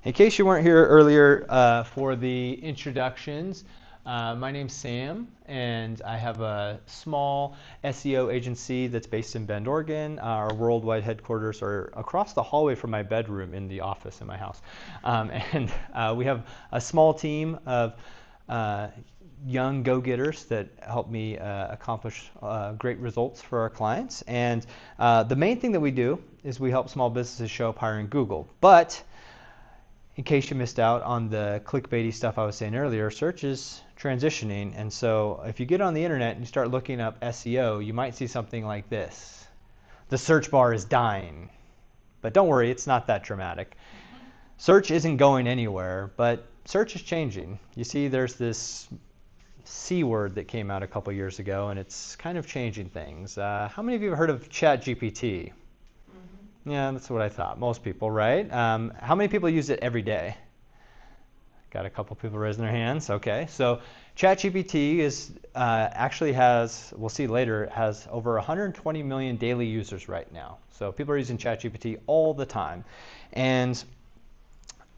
In case you weren't here earlier for the introductions, my name's Sam, and I have a small SEO agency that's based in Bend, Oregon. Our worldwide headquarters are across the hallway from my bedroom in the office in my house. And we have a small team of young go-getters that help me accomplish great results for our clients. And the main thing that we do is we help small businesses show up higher in Google. But in case you missed out on the clickbaity stuff I was saying earlier, search is transitioning. And so if you get on the internet and you start looking up SEO, you might see something like this. The search bar is dying. But don't worry, it's not that dramatic. Search isn't going anywhere, but search is changing. You see, there's this C word that came out a couple years ago, and it's kind of changing things. How many of you have heard of ChatGPT? Yeah, that's what I thought. Most people, right? How many people use it every day? Got a couple people raising their hands. Okay, so ChatGPT is actually has, we'll see later, it has over 120 million daily users right now. So people are using ChatGPT all the time. And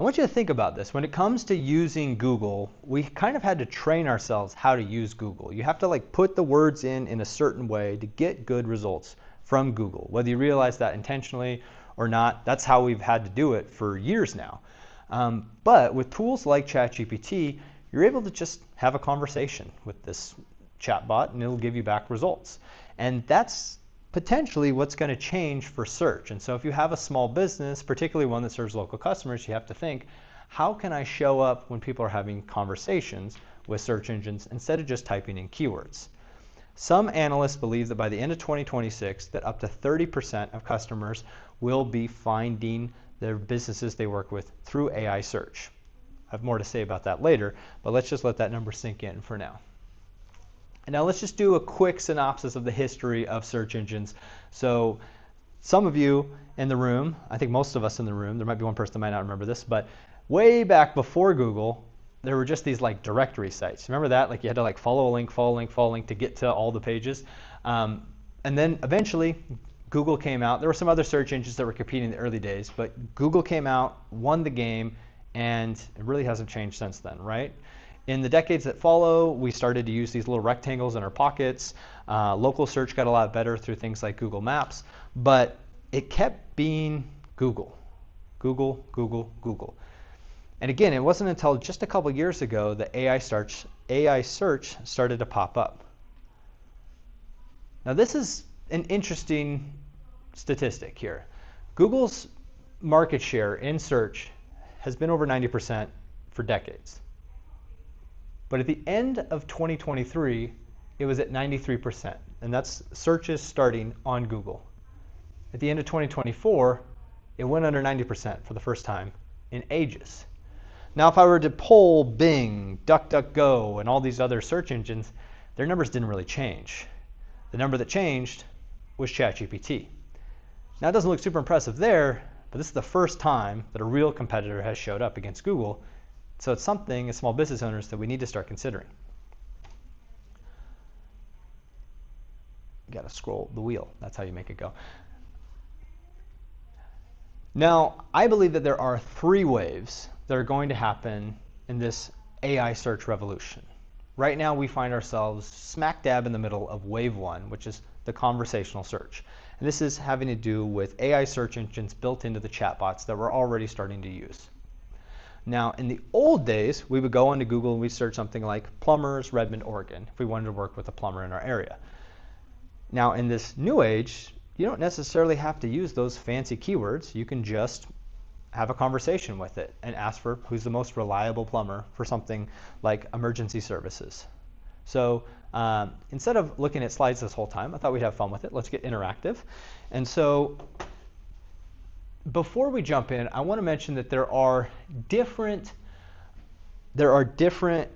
I want you to think about this. When it comes to using Google, we kind of had to train ourselves how to use Google. You have to put the words in a certain way to get good results from Google. Whether you realize that intentionally or not, that's how we've had to do it for years now. But with tools like ChatGPT, you're able to just have a conversation with this chatbot and it'll give you back results. And that's potentially what's going to change for search. And so if you have a small business, particularly one that serves local customers, you have to think, how can I show up when people are having conversations with search engines instead of just typing in keywords? Some analysts believe that by the end of 2026, that up to 30% of customers will be finding their businesses they work with through AI search. I have more to say about that later, but let's just let that number sink in for now. And now let's just do a quick synopsis of the history of search engines. So some of you in the room, I think most of us in the room, there might be one person that might not remember this, but way back before Google, there were just these directory sites. Remember that? You had to follow a link, follow a link, follow a link to get to all the pages. And then eventually Google came out. There were some other search engines that were competing in the early days, but Google came out, won the game, and it really hasn't changed since then, right? In the decades that follow, we started to use these little rectangles in our pockets. Local search got a lot better through things like Google Maps, but it kept being Google, Google, Google, Google. And again, it wasn't until just a couple years ago that AI search started to pop up. Now this is an interesting statistic here. Google's market share in search has been over 90% for decades. But at the end of 2023, it was at 93%, and that's searches starting on Google. At the end of 2024, it went under 90% for the first time in ages. Now, if I were to poll Bing, DuckDuckGo, and all these other search engines, their numbers didn't really change. The number that changed was ChatGPT. Now, it doesn't look super impressive there, but this is the first time that a real competitor has showed up against Google. So it's something as small business owners that we need to start considering. You got to scroll the wheel. That's how you make it go. Now, I believe that there are three waves that are going to happen in this AI search revolution. Right now, we find ourselves smack dab in the middle of wave one, which is the conversational search. And this is having to do with AI search engines built into the chatbots that we're already starting to use. Now, in the old days, we would go onto Google and we'd search something like plumbers, Redmond, Oregon, if we wanted to work with a plumber in our area. Now, in this new age, you don't necessarily have to use those fancy keywords. You can just have a conversation with it and ask for who's the most reliable plumber for something like emergency services. So instead of looking at slides this whole time, I thought we'd have fun with it. Let's get interactive. And so before we jump in, I want to mention that there are different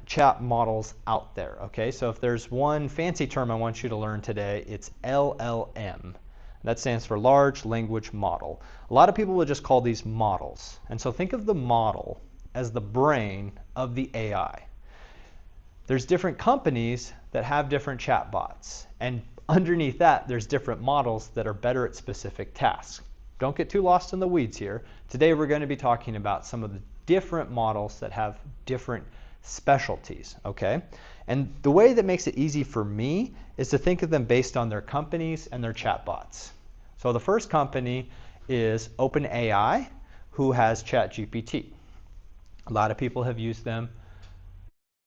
chat models out there. Okay, so if there's one fancy term I want you to learn today, it's LLM. That stands for large language model. A lot of people will just call these models. And so think of the model as the brain of the AI. There's different companies that have different chatbots. And underneath that, there's different models that are better at specific tasks. Don't get too lost in the weeds here. Today we're going to be talking about some of the different models that have different specialties, okay? And the way that makes it easy for me is to think of them based on their companies and their chatbots. So the first company is OpenAI, who has ChatGPT. A lot of people have used them.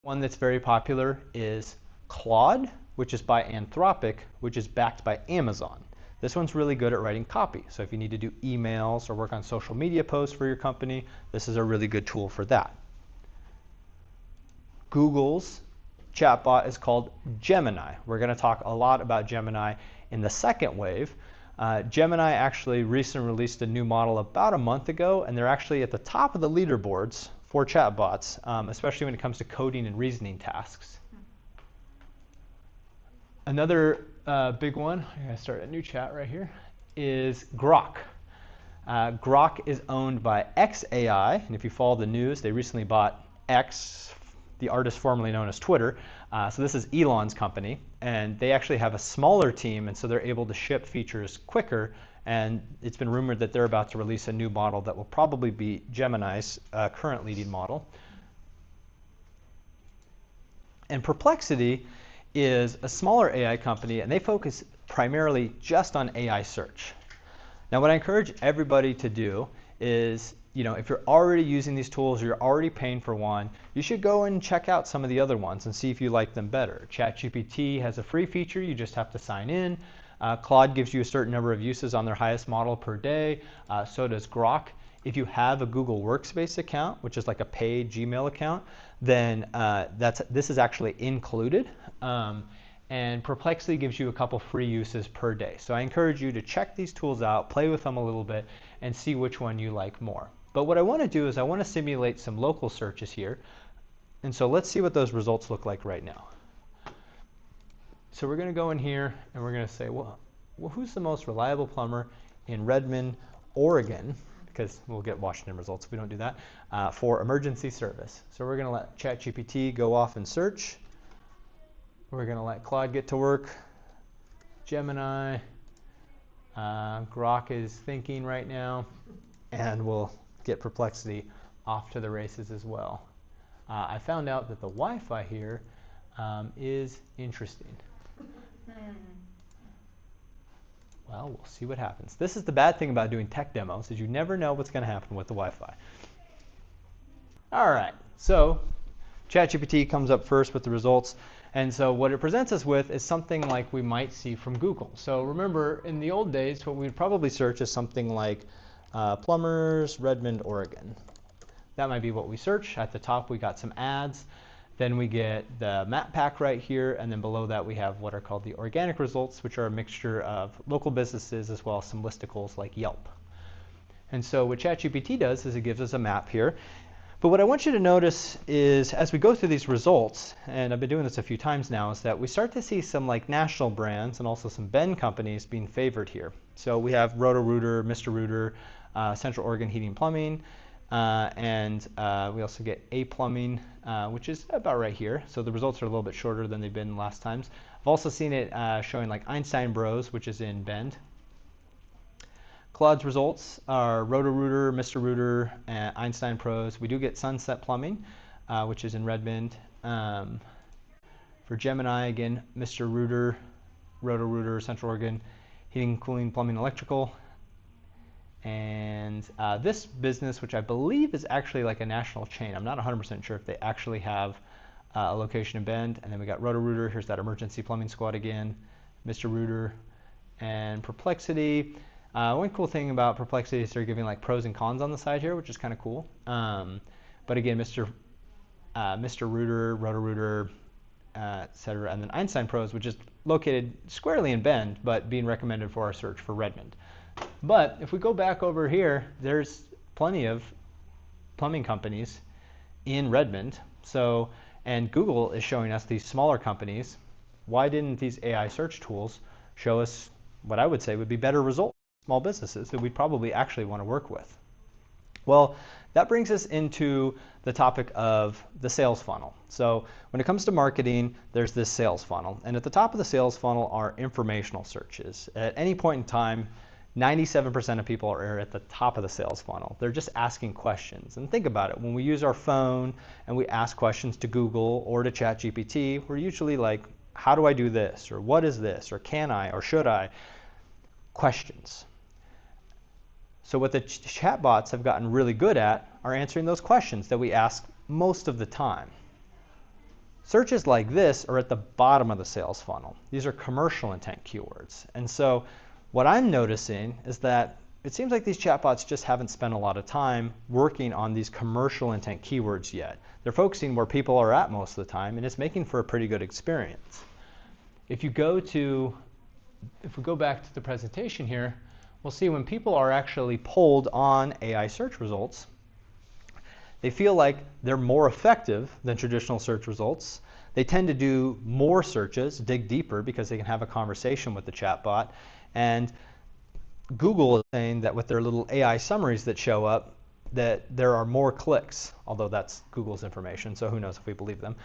One that's very popular is Claude, which is by Anthropic, which is backed by Amazon. This one's really good at writing copy. So if you need to do emails or work on social media posts for your company, this is a really good tool for that. Google's chatbot is called Gemini. We're going to talk a lot about Gemini in the second wave. Gemini actually recently released a new model about a month ago, and they're actually at the top of the leaderboards for chatbots, especially when it comes to coding and reasoning tasks. Another big one, I'm going to start a new chat right here, is Grok. Grok is owned by xAI, and if you follow the news, they recently bought X, the artist formerly known as Twitter. So this is Elon's company, and they actually have a smaller team, and so they're able to ship features quicker. And it's been rumored that they're about to release a new model that will probably be Gemini's current leading model. And Perplexity is a smaller AI company, and they focus primarily just on AI search. Now, what I encourage everybody to do is, if you're already using these tools, you're already paying for one, you should go and check out some of the other ones and see if you like them better. ChatGPT has a free feature, you just have to sign in. Claude gives you a certain number of uses on their highest model per day. So does Grok. If you have a Google Workspace account, which is like a paid Gmail account, then this is actually included. And Perplexity gives you a couple free uses per day. So I encourage you to check these tools out, play with them a little bit, and see which one you like more. But what I want to do is I want to simulate some local searches here. And so let's see what those results look like right now. So we're going to go in here and we're going to say, well, who's the most reliable plumber in Redmond, Oregon? Because we'll get Washington results if we don't do that, for emergency service. So we're going to let ChatGPT go off and search. We're going to let Claude get to work. Gemini, Grok is thinking right now, and we'll get Perplexity off to the races as well. I found out that the Wi-Fi here is interesting. Well, we'll see what happens. This is the bad thing about doing tech demos, is you never know what's going to happen with the Wi-Fi. All right, so ChatGPT comes up first with the results. And so what it presents us with is something like we might see from Google. So remember, in the old days, what we'd probably search is something like plumbers, Redmond, Oregon. That might be what we search. At the top, we got some ads. Then we get the map pack right here, and then below that we have what are called the organic results, which are a mixture of local businesses as well as some listicles like Yelp. And so what ChatGPT does is it gives us a map here. But what I want you to notice is as we go through these results, and I've been doing this a few times now, is that we start to see some like national brands and also some Ben companies being favored here. So we have Roto-Rooter, Mr. Rooter, Central Oregon Heating Plumbing, and we also get A Plumbing, which is about right here. So the results are a little bit shorter than they've been last times. I've also seen it showing like Einstein Bros, which is in Bend. Claude's results are Roto-Rooter, Mr. Rooter, and Einstein Pros. We do get Sunset Plumbing, which is in Redmond. For Gemini, again, Mr. Rooter, Roto-Rooter, Central Oregon, Heating, Cooling, Plumbing, Electrical. And this business, which I believe is actually like a national chain. I'm not 100% sure if they actually have a location in Bend. And then we got Roto-Rooter. Here's that emergency plumbing squad again, Mr. Rooter, and Perplexity. One cool thing about Perplexity is they're giving like pros and cons on the side here, which is kind of cool. But again, Mr. Rooter, Roto-Rooter, etc., and then Einstein Pros, which is located squarely in Bend, but being recommended for our search for Redmond. But if we go back over here, there's plenty of plumbing companies in Redmond. So, and Google is showing us these smaller companies. Why didn't these AI search tools show us what I would say would be better results? Small businesses that we'd probably actually want to work with. Well, that brings us into the topic of the sales funnel. So when it comes to marketing, there's this sales funnel. And at the top of the sales funnel are informational searches. At any point in time, 97% of people are at the top of the sales funnel. They're just asking questions. And think about it. When we use our phone and we ask questions to Google or to ChatGPT, we're usually like, how do I do this? Or what is this? Or can I? Or should I? Questions. So what the chatbots have gotten really good at are answering those questions that we ask most of the time. Searches like this are at the bottom of the sales funnel. These are commercial intent keywords. And so what I'm noticing is that it seems like these chatbots just haven't spent a lot of time working on these commercial intent keywords yet. They're focusing where people are at most of the time, and it's making for a pretty good experience. If we go back to the presentation here, we'll see when people are actually polled on AI search results, they feel like they're more effective than traditional search results. They tend to do more searches, dig deeper, because they can have a conversation with the chatbot. And Google is saying that with their little AI summaries that show up, that there are more clicks, although that's Google's information, so who knows if we believe them.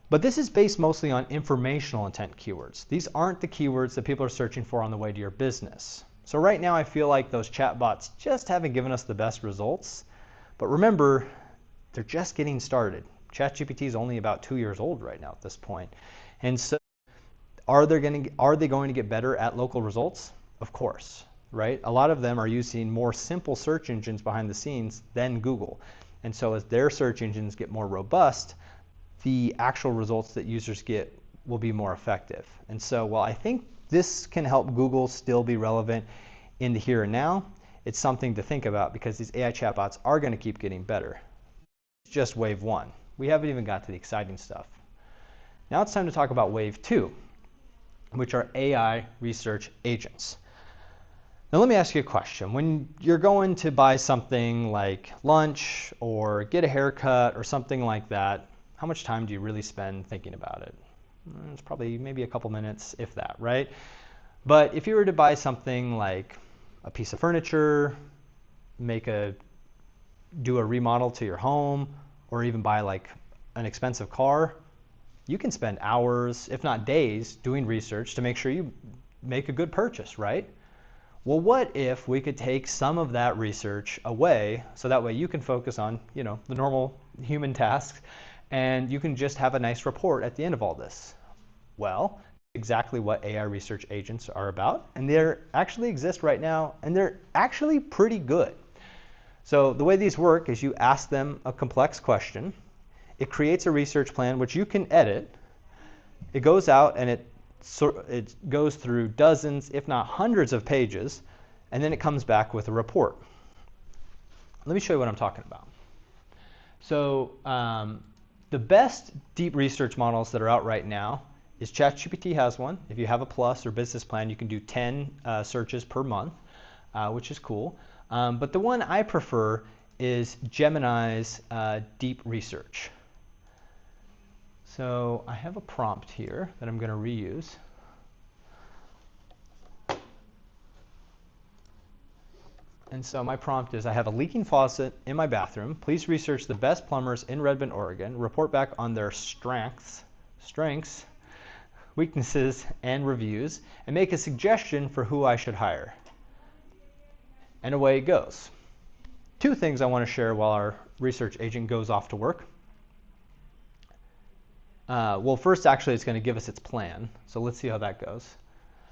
But this is based mostly on informational intent keywords. These aren't the keywords that people are searching for on the way to your business. So right now I feel like those chatbots just haven't given us the best results. But remember, they're just getting started. ChatGPT is only about 2 years old right now at this point. And so are they going to get better at local results? Of course, right? A lot of them are using more simple search engines behind the scenes than Google. And so as their search engines get more robust, the actual results that users get will be more effective. And so while I think this can help Google still be relevant in the here and now, it's something to think about because these AI chatbots are going to keep getting better. It's just wave one. We haven't even got to the exciting stuff. Now it's time to talk about wave two, which are AI research agents. Now let me ask you a question. When you're going to buy something like lunch or get a haircut or something like that, how much time do you really spend thinking about it? It's probably maybe a couple minutes, if that, right? But if you were to buy something like a piece of furniture, do a remodel to your home, or even buy like an expensive car, you can spend hours, if not days, doing research to make sure you make a good purchase, right? Well, what if we could take some of that research away so that way you can focus on, the normal human tasks and you can just have a nice report at the end of all this? Well, exactly what AI research agents are about, and they actually exist right now, and they're actually pretty good. So the way these work is you ask them a complex question, it creates a research plan which you can edit, it goes out and it goes through dozens, if not hundreds of pages, and then it comes back with a report. Let me show you what I'm talking about. So the best deep research models that are out right now is ChatGPT has one. If you have a Plus or business plan, you can do 10 searches per month, which is cool. But the one I prefer is Gemini's deep research. So I have a prompt here that I'm going to reuse. And so my prompt is, I have a leaking faucet in my bathroom. Please research the best plumbers in Redmond, Oregon. Report back on their strengths, weaknesses, and reviews, and make a suggestion for who I should hire. And away it goes. Two things I want to share while our research agent goes off to work. Well, first, actually, it's going to give us its plan. So let's see how that goes.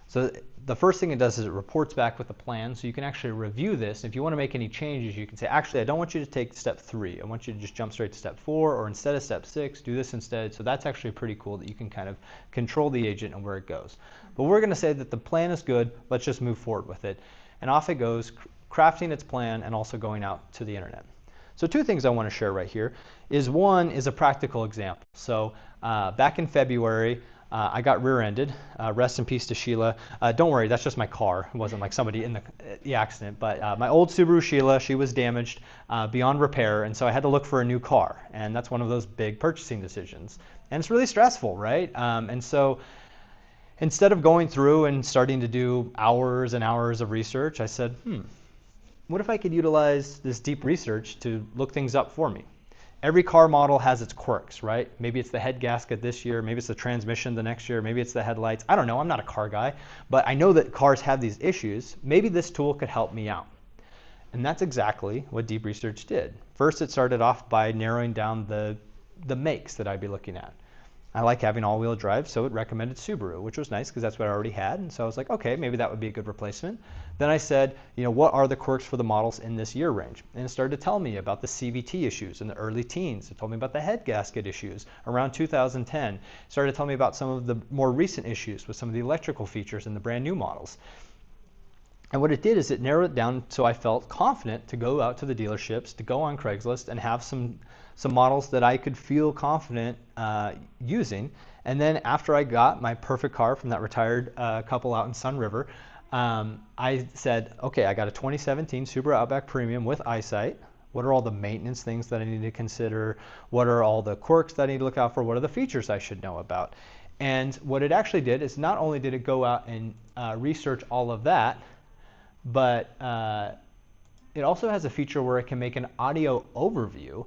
So the first thing it does is it reports back with a plan. So you can actually review this. If you want to make any changes, you can say, actually, I don't want you to take step 3. I want you to just jump straight to step 4, or instead of step 6, do this instead. So that's actually pretty cool that you can kind of control the agent and where it goes. But we're going to say that the plan is good. Let's just move forward with it. And off it goes, crafting its plan and also going out to the internet. So two things I want to share right here is, one is a practical example. So back in February, I got rear-ended. Rest in peace to Sheila. Don't worry, that's just my car. It wasn't like somebody in the accident. But my old Subaru Sheila, she was damaged beyond repair, and so I had to look for a new car. And that's one of those big purchasing decisions. And it's really stressful, right? And so instead of going through and starting to do hours and hours of research, I said, what if I could utilize this deep research to look things up for me? every car model has its quirks, right? Maybe it's the head gasket this year, maybe it's the transmission the next year, maybe it's the headlights. I don't know, I'm not a car guy, but I know that cars have these issues. Maybe this tool could help me out. And that's exactly what deep research did. First, it started off by narrowing down the makes that I'd be looking at. I like having all-wheel drive, so it recommended Subaru, which was nice because that's what I already had. And so I was like, okay, maybe that would be a good replacement. Then I said, what are the quirks for the models in this year range? And it started to tell me about the CVT issues in the early teens. It told me about the head gasket issues around 2010. It started to tell me about some of the more recent issues with some of the electrical features in the brand new models. And what it did is it narrowed it down so I felt confident to go out to the dealerships, to go on Craigslist and have some models that I could feel confident using. And then after I got my perfect car from that retired couple out in Sun River, I said, okay, I got a 2017 Subaru Outback Premium with EyeSight. What are all the maintenance things that I need to consider? What are all the quirks that I need to look out for? What are the features I should know about? And what it actually did is not only did it go out and research all of that, but it also has a feature where it can make an audio overview,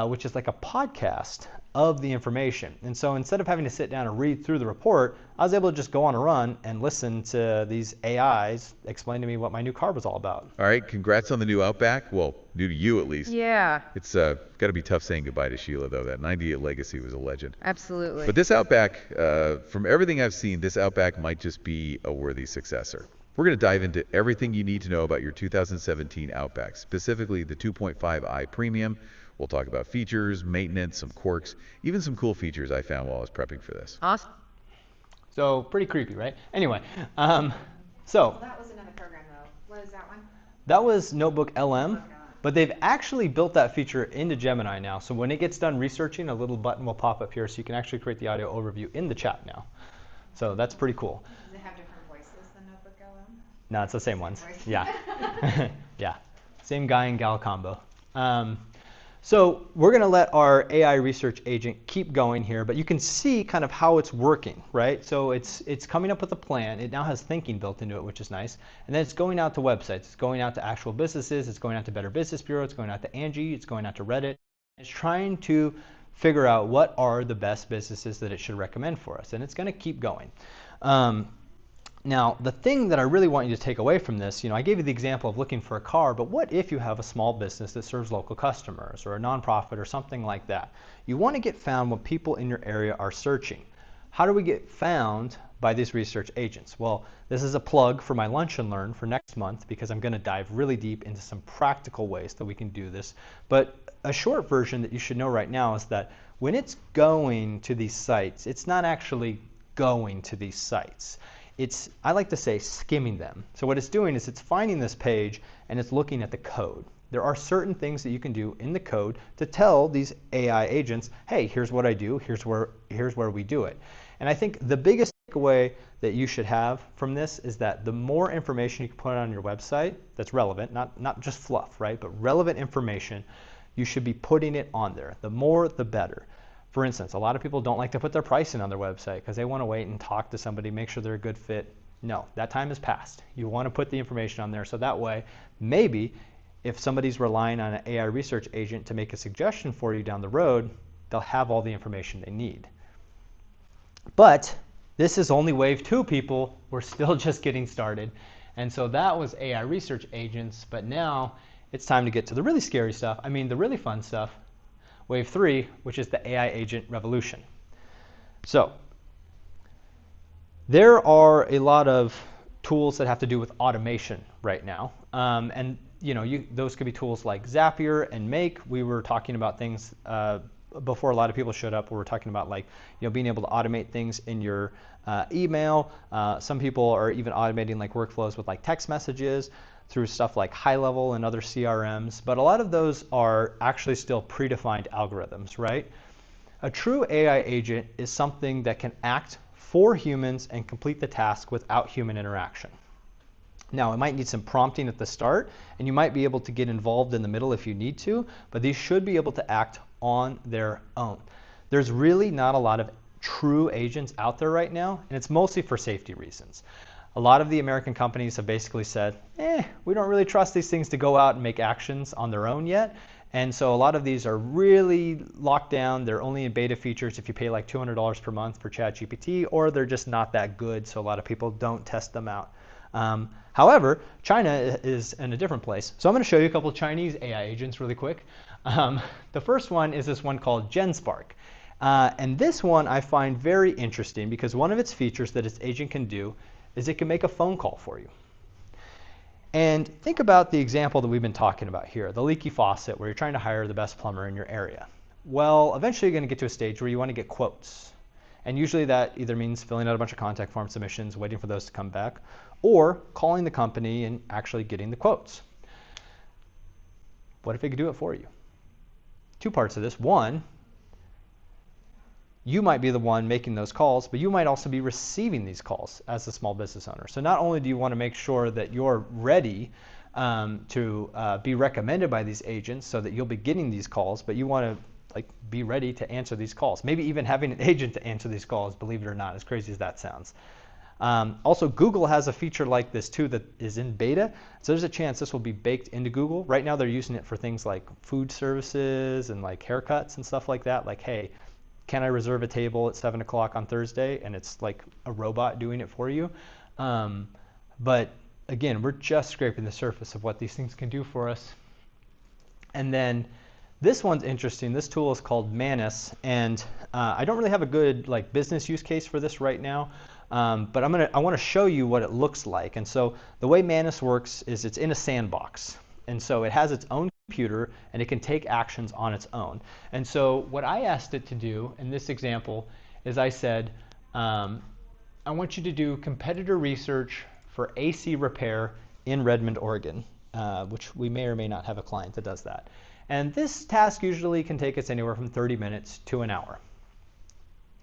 which is like a podcast of the information. And so instead of having to sit down and read through the report, I was able to just go on a run and listen to these AIs explain to me what my new car was all about. All right, congrats on the new Outback. Well, new to you at least. Yeah. It's got to be tough saying goodbye to Sheila, though. That 98 Legacy was a legend. Absolutely. But this Outback, from everything I've seen, this Outback might just be a worthy successor. We're going to dive into everything you need to know about your 2017 Outback, specifically the 2.5i Premium. We'll talk about features, maintenance, some quirks, even some cool features I found while I was prepping for this. Awesome. So pretty creepy, right? Anyway, Well, that was another program, though. What is that one? that was Notebook LM, but they've actually built that feature into Gemini now. So when it gets done researching, a little button will pop up here so you can actually create the audio overview in the chat now. So that's pretty cool. Does it have different voices than Notebook LM? No, it's the same ones. Voice. Yeah. Yeah. Same guy and gal combo. So we're going to let our AI research agent keep going here, but you can see kind of how it's working, right? So it's coming up with a plan. It now has thinking built into it, which is nice. And then it's going out to websites. It's going out to actual businesses. It's going out to Better Business Bureau. It's going out to Angie. It's going out to Reddit. It's trying to figure out what are the best businesses that it should recommend for us. And it's going to keep going. Now, the thing that I really want you to take away from this, I gave you the example of looking for a car, but what if you have a small business that serves local customers or a nonprofit or something like that? You want to get found when people in your area are searching. How do we get found by these research agents? Well, this is a plug for my Lunch and Learn for next month because I'm going to dive really deep into some practical ways that we can do this. But a short version that you should know right now is that when it's going to these sites, it's not actually going to these sites. It's, I like to say, skimming them. So what it's doing is it's finding this page and it's looking at the code. There are certain things that you can do in the code to tell these AI agents, hey, here's what I do, here's where we do it. And I think the biggest takeaway that you should have from this is that the more information you can put on your website that's relevant, not just fluff, right, but relevant information, you should be putting it on there. The more, the better. For instance, a lot of people don't like to put their pricing on their website because they want to wait and talk to somebody, make sure they're a good fit. No, that time is past. You want to put the information on there so that way, maybe if somebody's relying on an AI research agent to make a suggestion for you down the road, they'll have all the information they need. But this is only wave 2, people. We're still just getting started. And so that was AI research agents, but now it's time to get to the really scary stuff. I mean, the really fun stuff. Wave 3, which is the AI agent revolution. So there are a lot of tools that have to do with automation right now. And those could be tools like Zapier and Make. We were talking about things before a lot of people showed up. We were talking about being able to automate things in your email. Some people are even automating workflows with text messages through stuff like High Level and other CRMs, but a lot of those are actually still predefined algorithms, right? A true AI agent is something that can act for humans and complete the task without human interaction. Now, it might need some prompting at the start, and you might be able to get involved in the middle if you need to, but these should be able to act on their own. There's really not a lot of true agents out there right now, and it's mostly for safety reasons. A lot of the American companies have basically said, we don't really trust these things to go out and make actions on their own yet. And so a lot of these are really locked down. They're only in beta features if you pay like $200 per month for ChatGPT, or they're just not that good, so a lot of people don't test them out. However, China is in a different place. So I'm going to show you a couple of Chinese AI agents really quick. The first one is this one called GenSpark. And this one I find very interesting because one of its features that its agent can do is it can make a phone call for you. And think about the example that we've been talking about here, the leaky faucet, where you're trying to hire the best plumber in your area. Well, eventually you're going to get to a stage where you want to get quotes. And usually that either means filling out a bunch of contact form submissions, waiting for those to come back, or calling the company and actually getting the quotes. What if it could do it for you? Two parts of this. One, you might be the one making those calls, but you might also be receiving these calls as a small business owner. So not only do you want to make sure that you're ready to be recommended by these agents so that you'll be getting these calls, but you want to be ready to answer these calls. Maybe even having an agent to answer these calls, believe it or not, as crazy as that sounds. Also, Google has a feature like this too that is in beta. So there's a chance this will be baked into Google. Right now they're using it for things like food services and like haircuts and stuff like that. Like, hey, can I reserve a table at 7 o'clock on Thursday? And it's like a robot doing it for you. But again, we're just scraping the surface of what these things can do for us. And then this one's interesting. This tool is called Manus, and I don't really have a good business use case for this right now, but I want to show you what it looks like. And so the way Manus works is it's in a sandbox, and so it has its own computer and it can take actions on its own. And so what I asked it to do in this example is I said, I want you to do competitor research for AC repair in Redmond, Oregon, which we may or may not have a client that does that. And this task usually can take us anywhere from 30 minutes to an hour.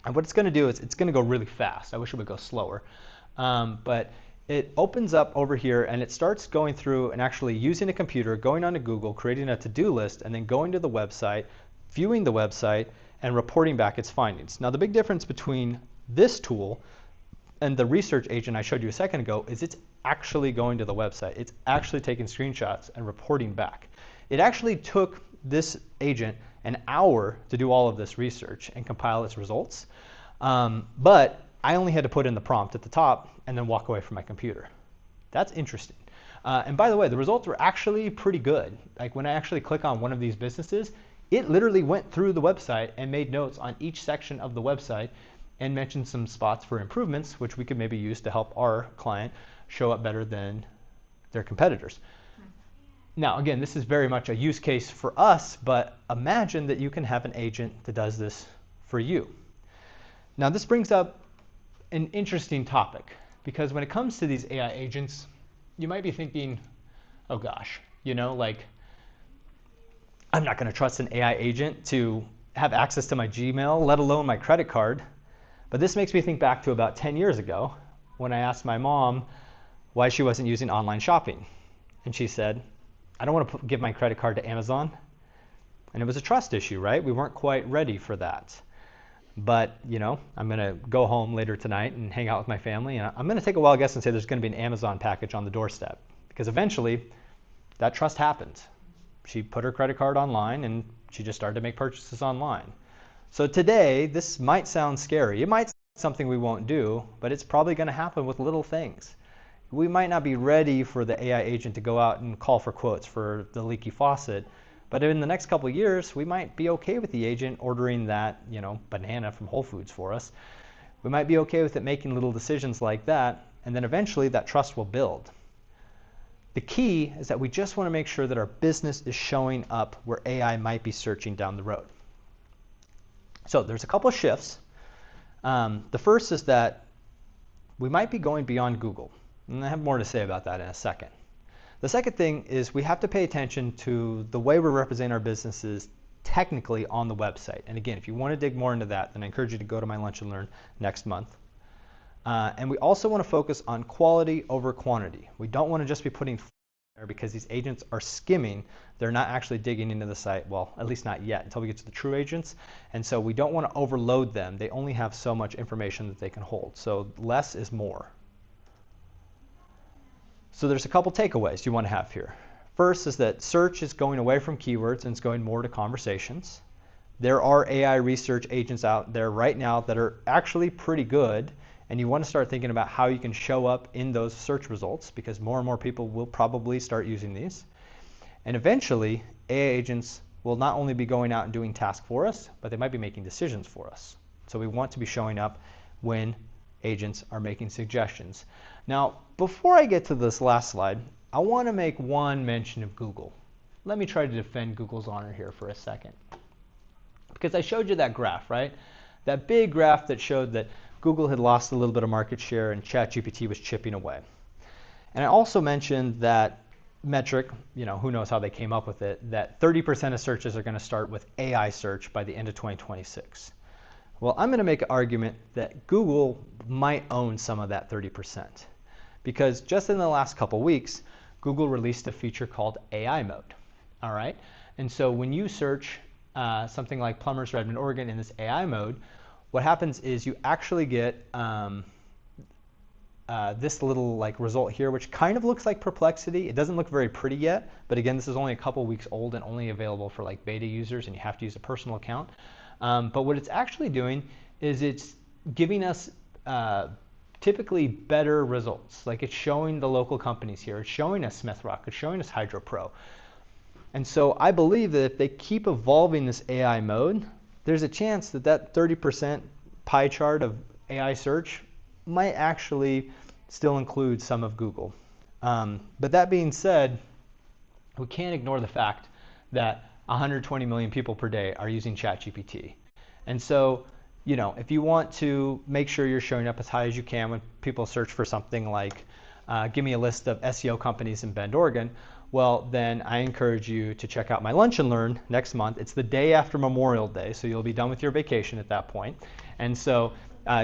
And what it's going to do is it's going to go really fast. I wish it would go slower. But it opens up over here and it starts going through and actually using a computer, going onto Google, creating a to-do list, and then going to the website, viewing the website, and reporting back its findings. Now the big difference between this tool and the research agent I showed you a second ago is it's actually going to the website. It's actually taking screenshots and reporting back. It actually took this agent an hour to do all of this research and compile its results. But I only had to put in the prompt at the top and then walk away from my computer. That's interesting. And by the way, the results were actually pretty good. Like when I actually click on one of these businesses, it literally went through the website and made notes on each section of the website and mentioned some spots for improvements, which we could maybe use to help our client show up better than their competitors. Now, again, this is very much a use case for us, but imagine that you can have an agent that does this for you. Now, this brings up an interesting topic, because when it comes to these AI agents, you might be thinking, oh gosh, I'm not going to trust an AI agent to have access to my Gmail, let alone my credit card. But this makes me think back to about 10 years ago when I asked my mom why she wasn't using online shopping. And she said, I don't want to give my credit card to Amazon. And it was a trust issue, right? We weren't quite ready for that. But, I'm going to go home later tonight and hang out with my family. And I'm going to take a wild guess and say there's going to be an Amazon package on the doorstep. Because eventually, that trust happened. She put her credit card online and she just started to make purchases online. So today, this might sound scary. It might be something we won't do, but it's probably going to happen with little things. We might not be ready for the AI agent to go out and call for quotes for the leaky faucet, but in the next couple of years, we might be okay with the agent ordering that, banana from Whole Foods for us. We might be okay with it making little decisions like that, and then eventually that trust will build. The key is that we just want to make sure that our business is showing up where AI might be searching down the road. So there's a couple of shifts. The first is that we might be going beyond Google. And I have more to say about that in a second. The second thing is we have to pay attention to the way we're representing our businesses technically on the website. And again, if you want to dig more into that, then I encourage you to go to my Lunch and Learn next month. And we also want to focus on quality over quantity. We don't want to just be putting there because these agents are skimming. They're not actually digging into the site, well, at least not yet, until we get to the true agents. And so we don't want to overload them. They only have so much information that they can hold. So less is more. So there's a couple takeaways you want to have here. First is that search is going away from keywords and it's going more to conversations. There are AI research agents out there right now that are actually pretty good, and you want to start thinking about how you can show up in those search results, because more and more people will probably start using these. And eventually, AI agents will not only be going out and doing tasks for us, but they might be making decisions for us. So we want to be showing up when agents are making suggestions. Now, before I get to this last slide, I want to make one mention of Google. Let me try to defend Google's honor here for a second. Because I showed you that graph, right? That big graph that showed that Google had lost a little bit of market share and ChatGPT was chipping away. And I also mentioned that metric, who knows how they came up with it, that 30% of searches are going to start with AI search by the end of 2026. Well, I'm going to make an argument that Google might own some of that 30%. Because just in the last couple weeks, Google released a feature called AI mode. All right? And so when you search something like Plumbers Redmond, Oregon in this AI mode, what happens is you actually get this little result here, which kind of looks like perplexity. It doesn't look very pretty yet, but again, this is only a couple weeks old and only available for beta users, and you have to use a personal account. But what it's actually doing is it's giving us typically better results. It's showing the local companies here. It's showing us Smith Rock. It's showing us Hydro Pro. And so I believe that if they keep evolving this AI mode, there's a chance that that 30% pie chart of AI search might actually still include some of Google. But that being said, we can't ignore the fact that 120 million people per day are using ChatGPT. And so, if you want to make sure you're showing up as high as you can when people search for something like, give me a list of SEO companies in Bend, Oregon, well, then I encourage you to check out my Lunch and Learn next month. It's the day after Memorial Day, so you'll be done with your vacation at that point. And so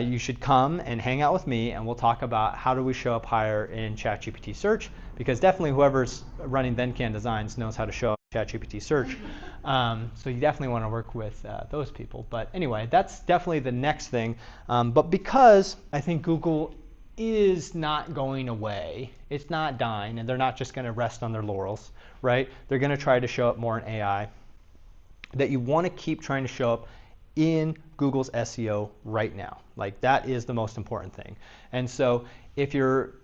you should come and hang out with me, and we'll talk about how do we show up higher in ChatGPT search, because definitely whoever's running ThenCan Designs knows how to show up in ChatGPT search. So you definitely want to work with those people. But anyway, that's definitely the next thing. But because I think Google is not going away, it's not dying, and they're not just going to rest on their laurels, right? They're going to try to show up more in AI. That you want to keep trying to show up in Google's SEO right now. That is the most important thing. And so if you're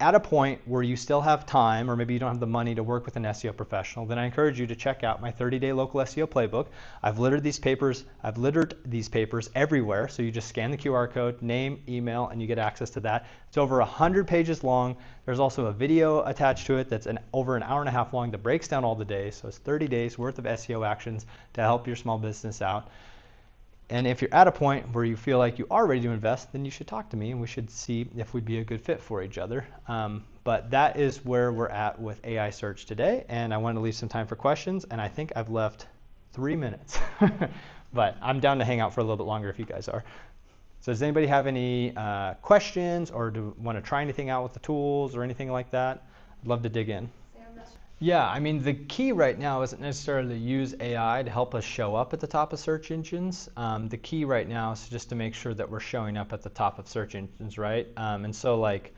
at a point where you still have time, or maybe you don't have the money to work with an SEO professional, then I encourage you to check out my 30-day local SEO playbook. I've littered these papers everywhere, so you just scan the QR code, name, email, and you get access to that. It's over 100 pages long. There's also a video attached to it that's over an hour and a half long that breaks down all the days. So it's 30 days worth of SEO actions to help your small business out. And if you're at a point where you feel like you are ready to invest, then you should talk to me, and we should see if we'd be a good fit for each other. But that is where we're at with AI search today, and I want to leave some time for questions, and I think I've left 3 minutes. But I'm down to hang out for a little bit longer if you guys are. So does anybody have any questions, or want to try anything out with the tools or anything like that? I'd love to dig in. Yeah, I mean, the key right now isn't necessarily to use AI to help us show up at the top of search engines. The key right now is just to make sure that we're showing up at the top of search engines, right? And so like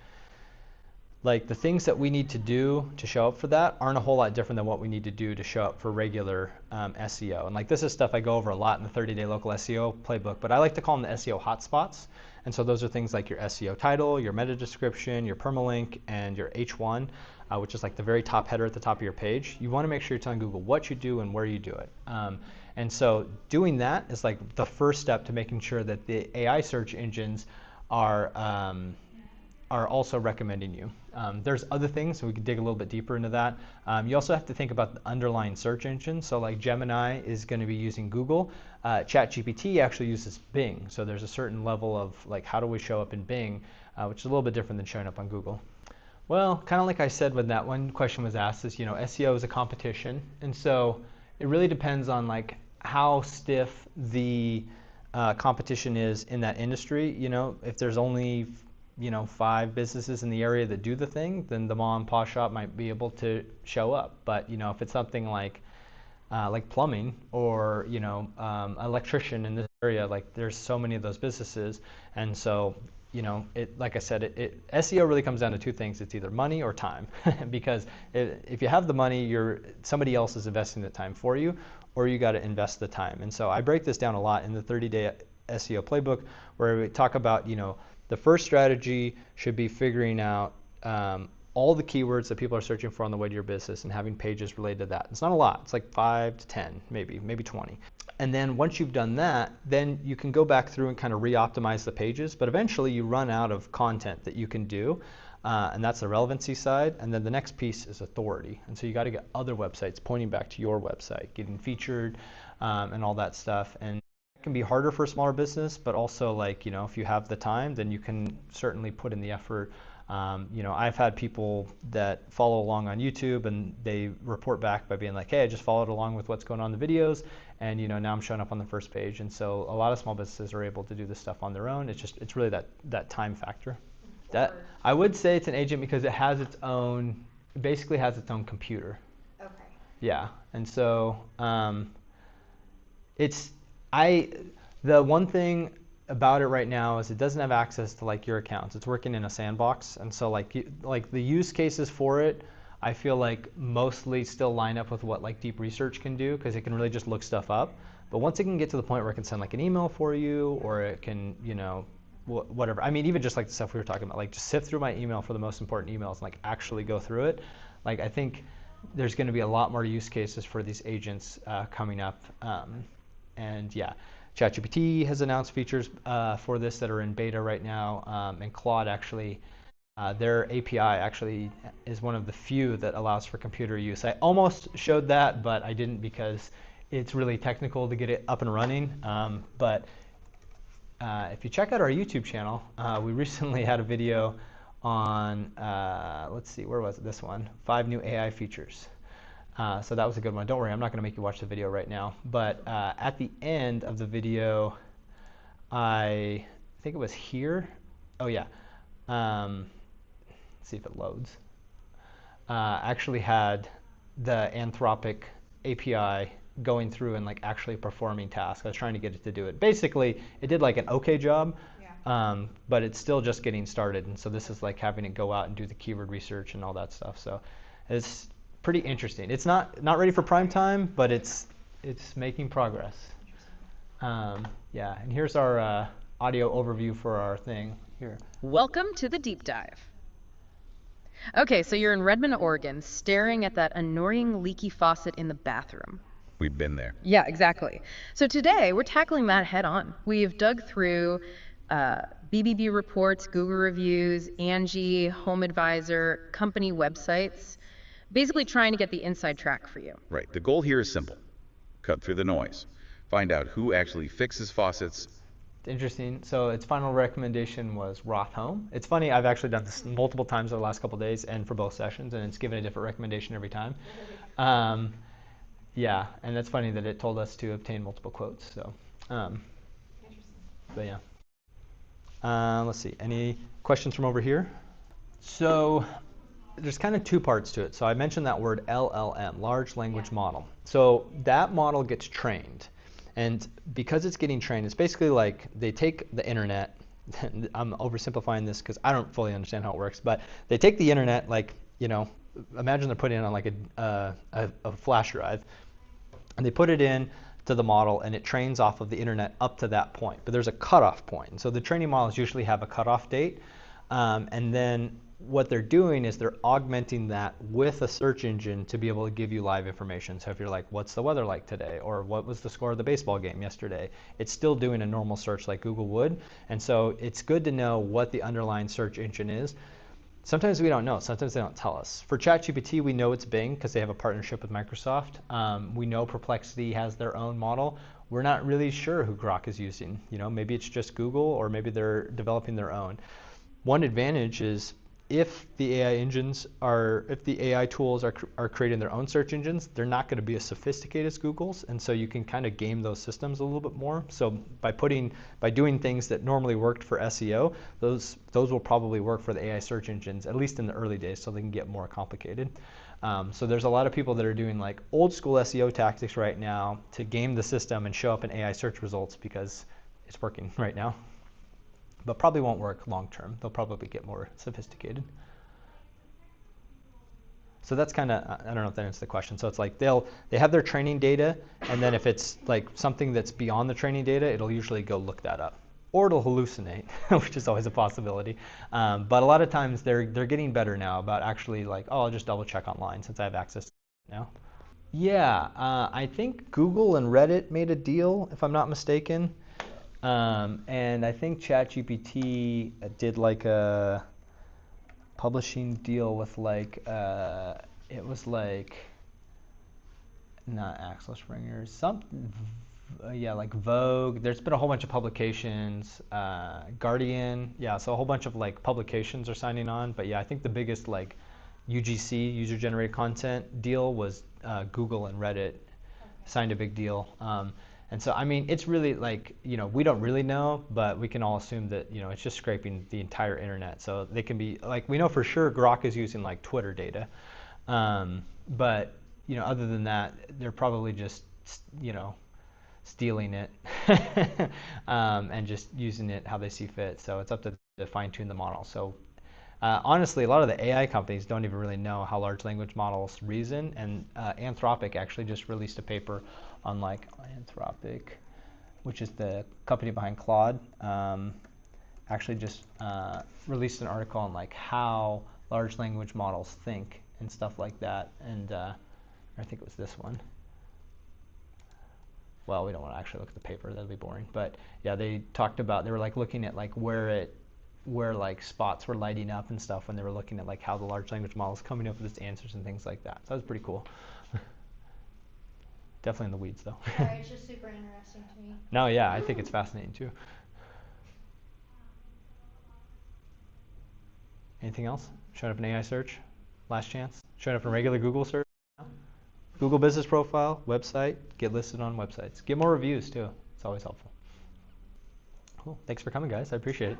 the things that we need to do to show up for that aren't a whole lot different than what we need to do to show up for regular SEO. And this is stuff I go over a lot in the 30-day local SEO playbook, but I like to call them the SEO hotspots. And so those are things like your SEO title, your meta description, your permalink, and your H1. Which is the very top header at the top of your page. You want to make sure you're telling Google what you do and where you do it. And so doing that is the first step to making sure that the AI search engines are also recommending you. There's other things, so we can dig a little bit deeper into that. You also have to think about the underlying search engine. So Gemini is going to be using Google. ChatGPT actually uses Bing. So there's a certain level of how do we show up in Bing, which is a little bit different than showing up on Google. Well, kind of like I said when that one question was asked, is SEO is a competition, and so it really depends on how stiff the competition is in that industry. If there's only 5 businesses in the area that do the thing, then the mom and pop shop might be able to show up. But if it's something like plumbing or electrician in this area, there's so many of those businesses, and so like I said, SEO really comes down to two things. It's either money or time, because if you have the money, somebody else is investing the time for you, or you got to invest the time. And so I break this down a lot in the 30-day SEO playbook, where we talk about, the first strategy should be figuring out all the keywords that people are searching for on the way to your business and having pages related to that. It's not a lot. It's like 5 to 10, maybe 20. And then once you've done that, then you can go back through and kind of re-optimize the pages, but eventually you run out of content that you can do, and that's the relevancy side. And then the next piece is authority. And so you got to get other websites pointing back to your website, getting featured, and all that stuff. And it can be harder for a smaller business, but also if you have the time, then you can certainly put in the effort. I've had people that follow along on YouTube and they report back by being like, hey, I just followed along with what's going on in the videos, and now I'm showing up on the first page. And so a lot of small businesses are able to do this stuff on their own. It's really that time factor. That I would say it's an agent because it basically has its own computer. Okay. Yeah, and so the one thing about it right now is it doesn't have access to your accounts. It's working in a sandbox, and so the use cases for it, I feel like mostly still line up with what deep research can do, because it can really just look stuff up. But once it can get to the point where it can send an email for you, or it can whatever. I mean, even just the stuff we were talking about, just sift through my email for the most important emails and actually go through it. I think there's going to be a lot more use cases for these agents coming up, and yeah. ChatGPT has announced features for this that are in beta right now, and Claude actually, their API actually is one of the few that allows for computer use. I almost showed that, but I didn't because it's really technical to get it up and running. But if you check out our YouTube channel, we recently had a video on, let's see, where was it? This one, 5 new AI features. So that was a good one. Don't worry, I'm not going to make you watch the video right now. But at the end of the video, I think it was here. Oh, yeah. Let's see if it loads. Actually had the Anthropic API going through and actually performing tasks. I was trying to get it to do it. Basically, it did an okay job, but it's still just getting started. And so this is having it go out and do the keyword research and all that stuff. So it's pretty interesting. It's not ready for prime time, but it's making progress. Yeah, and here's our audio overview for our thing here. Welcome to the deep dive. Okay, so you're in Redmond, Oregon, staring at that annoying leaky faucet in the bathroom. We've been there. Yeah, exactly. So today we're tackling that head on. We've dug through BBB reports, Google reviews, Angie, Home Advisor, company websites, basically trying to get the inside track for you. Right. The goal here is simple. Cut through the noise. Find out who actually fixes faucets. Interesting. So its final recommendation was Roth Home. It's funny, I've actually done this multiple times over the last couple of days and for both sessions, and it's given a different recommendation every time. Yeah, and that's funny that it told us to obtain multiple quotes. So, but yeah. Let's see. Any questions from over here? So there's kind of two parts to it. So I mentioned that word LLM, large language model. So that model gets trained. And because it's getting trained, it's basically they take the internet. I'm oversimplifying this because I don't fully understand how it works, but they take the internet, imagine they're putting it on a flash drive, and they put it in to the model, and it trains off of the internet up to that point. But there's a cutoff point. And so the training models usually have a cutoff date, and then what they're doing is they're augmenting that with a search engine to be able to give you live information. So if you're like, what's the weather like today? Or what was the score of the baseball game yesterday? It's still doing a normal search like Google would. And so it's good to know what the underlying search engine is. Sometimes we don't know. Sometimes they don't tell us. For ChatGPT, we know it's Bing because they have a partnership with Microsoft. We know Perplexity has their own model. We're not really sure who Grok is using. Maybe it's just Google, or maybe they're developing their own. One advantage is if the AI tools are creating their own search engines, they're not going to be as sophisticated as Google's, and so you can kind of game those systems a little bit more. So by doing things that normally worked for SEO, those will probably work for the AI search engines, at least in the early days, so they can get more complicated. So there's a lot of people that are doing old school SEO tactics right now to game the system and show up in AI search results because it's working right now. but probably won't work long term. They'll probably get more sophisticated. So that's kind of, I don't know if that answers the question. So it's like they have their training data, and then if it's like something that's beyond the training data, it'll usually go look that up. Or it'll hallucinate, which is always a possibility. But a lot of times they're getting better now about actually like, oh, I'll just double check online since I have access to it now. Yeah, I think Google and Reddit made a deal, if I'm not mistaken. And I think ChatGPT did like a publishing deal with like, it was like, not Axel Springer's, yeah, like Vogue. There's been a whole bunch of publications, Guardian, yeah, so a whole bunch of like publications are signing on. But yeah, I think the biggest like UGC, user-generated content deal was Google and Reddit signed a big deal. And so, I mean, it's really like, we don't really know, but we can all assume that, it's just scraping the entire internet. So they can be, like, we know for sure Grok is using, like, Twitter data. But, other than that, they're probably just, stealing it and just using it how they see fit. So it's up to fine-tune the model. So honestly, a lot of the AI companies don't even really know how large language models reason, and Anthropic actually just released a paper on like Anthropic, which is the company behind Claude, actually just released an article on like how large language models think and stuff like that, and I think it was this one. Well, we don't want to actually look at the paper, that'd be boring, but yeah, they were like looking at like where like spots were lighting up and stuff when they were looking at like how the large language model is coming up with its answers and things like that. So that was pretty cool. Definitely in the weeds though. Sorry, it's just super interesting to me. No, yeah, I think it's fascinating too. Anything else? Showing up in AI search? Last chance? Showing up in regular Google search? Google business profile, website, get listed on websites. Get more reviews too. It's always helpful. Cool. Thanks for coming, guys. I appreciate it.